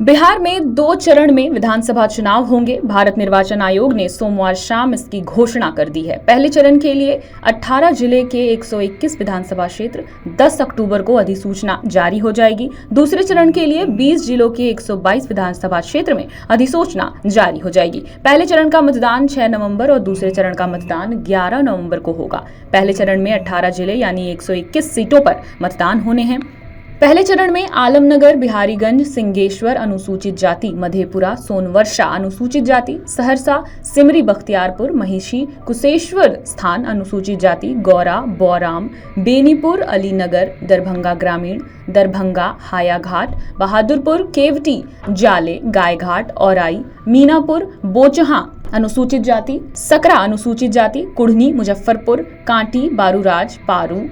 बिहार में 2 चरण में विधानसभा चुनाव होंगे। भारत निर्वाचन आयोग ने सोमवार शाम इसकी घोषणा कर दी है। पहले चरण के लिए 18 जिले के 121 विधानसभा क्षेत्र 10 अक्टूबर को अधिसूचना जारी हो जाएगी। दूसरे चरण के लिए 20 जिलों के 122 विधानसभा क्षेत्र में अधिसूचना जारी हो जाएगी। पहले चरण का मतदान 6 नवंबर और दूसरे चरण का मतदान 11 नवंबर को होगा। पहले चरण में 18 जिले यानी 121 सीटों पर मतदान होने हैं। पहले चरण में आलमनगर, बिहारीगंज, सिंगेश्वर अनुसूचित जाति, मधेपुरा, सोनवर्षा अनुसूचित जाति, सहरसा, सिमरी, बख्तियारपुर, महिषी, कुशेश्वर स्थान अनुसूचित जाति, गौरा, बौराम, बेनीपुर, अलीनगर, दरभंगा ग्रामीण, दरभंगा, हायाघाट, बहादुरपुर, केवटी, जाले, गायघाट, औराई, मीनापुर, बोचहां अनुसूचित जाति, सकरा अनुसूचित जाति, कुढ़नी, मुजफ्फरपुर, कांटी, बारूराज, पारू,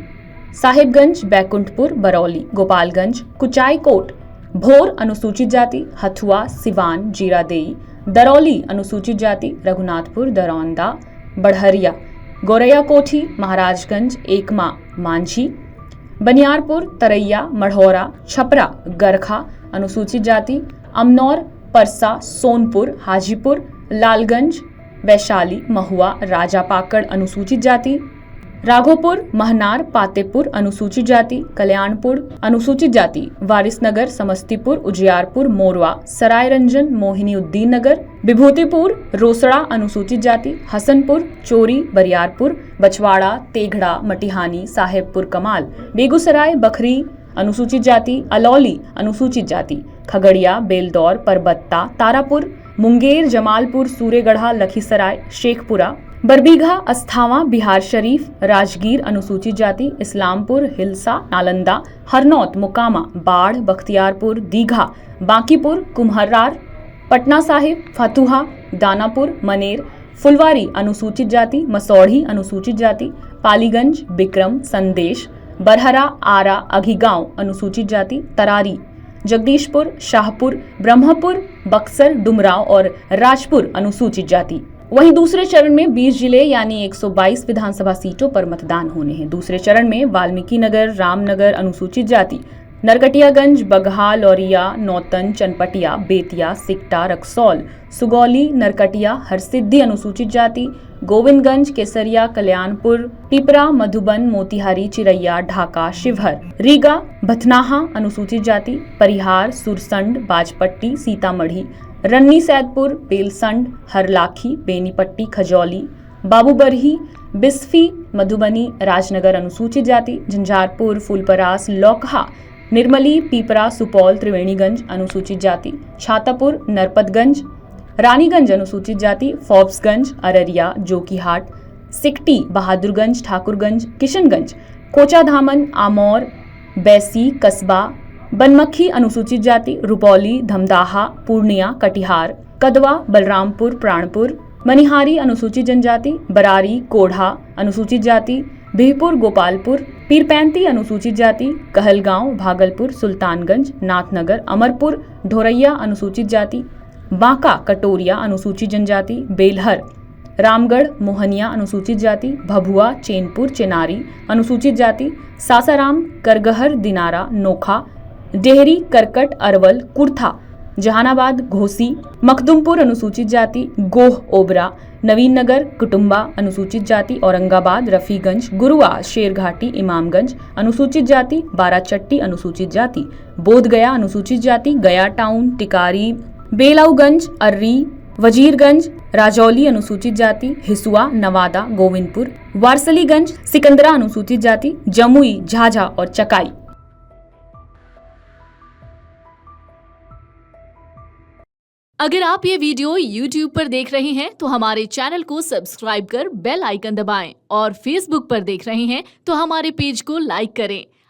साहिबगंज, बैकुंठपुर, बरौली, गोपालगंज, कुचायकोट, भोर अनुसूचित जाति, हथुआ, सिवान, जीरादेई, दरौली अनुसूचित जाति, रघुनाथपुर, दरौंदा, बढ़हरिया, गोरैया कोठी, महाराजगंज, एकमा, मांझी, बनियारपुर, तरैया, मढ़ौरा, छपरा, गरखा अनुसूचित जाति, अमनौर, परसा, सोनपुर, हाजीपुर, लालगंज, वैशाली, महुआ, राजापाकड़ अनुसूचित जाति, राघोपुर, महनार, पातेपुर अनुसूचित जाति, कल्याणपुर अनुसूचित जाति, वारिसनगर, समस्तीपुर, उजियारपुर, मोरवा, सरायरंजन, मोहिनीउद्दीन नगर, विभूतिपुर, रोसड़ा अनुसूचित जाति, हसनपुर, चोरी, बरियारपुर, बछवाड़ा, तेघड़ा, मटिहानी, साहेबपुर कमाल, बेगूसराय, बखरी अनुसूचित जाति, अलौली अनुसूचित जाति, खगड़िया, बेलदौर, परबत्ता, तारापुर, मुंगेर, जमालपुर, सूर्यगढ़ा, लखीसराय, शेखपुरा, बरबीघा, अस्थावां, बिहार शरीफ, राजगीर अनुसूचित जाति, इस्लामपुर, हिलसा, नालंदा, हरनौत, मोकामा, बाढ़, बख्तियारपुर, दीघा, बांकीपुर, कुम्हरार, पटना साहिब, फतुहा, दानापुर, मनेर, फुलवारी अनुसूचित जाति, मसौढ़ी अनुसूचित जाति, पालीगंज, बिक्रम, संदेश, बरहरा, आरा, अघीगांव अनुसूचित जाति, तरारी, जगदीशपुर, शाहपुर, ब्रह्मपुर, बक्सर, डुमराव और राजपुर अनुसूचित जाति। वहीं दूसरे चरण में 20 जिले यानी 122 विधानसभा सीटों पर मतदान होने हैं। दूसरे चरण में वाल्मीकि नगर, रामनगर अनुसूचित जाति, नरकटियागंज, बगहा, लौरिया, नौतन, चनपटिया, बेतिया, सिकटा, रक्सौल, सुगौली, नरकटिया, हरसिद्धि अनुसूचित जाति, गोविंदगंज, केसरिया, कल्याणपुर, पिपरा, मधुबन, मोतिहारी, चिरैया, ढाका, शिवहर, रीगा, भथनाहा अनुसूचित जाति, परिहार, सुरसंड, बाजपट्टी, सीतामढ़ी, रन्नी सैदपुर, बेलसंड, हरलाखी, बेनीपट्टी, खजौली, बाबूबरही, बिस्फी, मधुबनी, राजनगर अनुसूचित जाति, झंझारपुर, फूलपरास, लौकहा, निर्मली, पीपरा, सुपौल, त्रिवेणीगंज अनुसूचित जाति, छातापुर, नरपतगंज, रानीगंज अनुसूचित जाति, फॉब्सगंज, अररिया, जोकीहाट, सिकटी, बहादुरगंज, ठाकुरगंज, किशनगंज, कोचाधामन, आमौर, बैसी, कस्बा, बनमक्खी अनुसूचित जाति, रुपौली, धमदाहा, पूर्णिया, कटिहार, कदवा, बलरामपुर, प्राणपुर, मनिहारी अनुसूचित जनजाति, बरारी, कोढ़ा अनुसूचित जाति, बिहपुर, गोपालपुर, पीरपैंती अनुसूचित जाति, कहलगांव, भागलपुर, सुल्तानगंज, नाथनगर, अमरपुर, ढोरैया अनुसूचित जाति, बांका, कटोरिया अनुसूचित जनजाति, बेलहर, रामगढ़, मोहनिया अनुसूचित जाति, भभुआ, चैनपुर, चेनारी अनुसूचित जाति, सासाराम, करगहर, दिनारा, नोखा, डेहरी, करकट, अरवल, कुर्था, जहानाबाद, घोसी, मखदुमपुर अनुसूचित जाति, गोह, ओबरा, नवीन नगर, कुटुंबा अनुसूचित जाति, औरंगाबाद, रफीगंज, गुरुआ, शेरघाटी, इमामगंज अनुसूचित जाति, बाराचट्टी अनुसूचित जाति, बोधगया अनुसूचित जाति, गया टाउन, टिकारी, बेलाऊगंज, अर्री, वजीरगंज, राजौली अनुसूचित जाति, हिसुआ, नवादा, गोविंदपुर, वारसलीगंज, सिकंदरा अनुसूचित जाति, जमुई, झाझा और चकाई। अगर आप ये वीडियो YouTube पर देख रहे हैं तो हमारे चैनल को सब्सक्राइब कर बेल आइकन दबाएं और Facebook पर देख रहे हैं तो हमारे पेज को लाइक करें।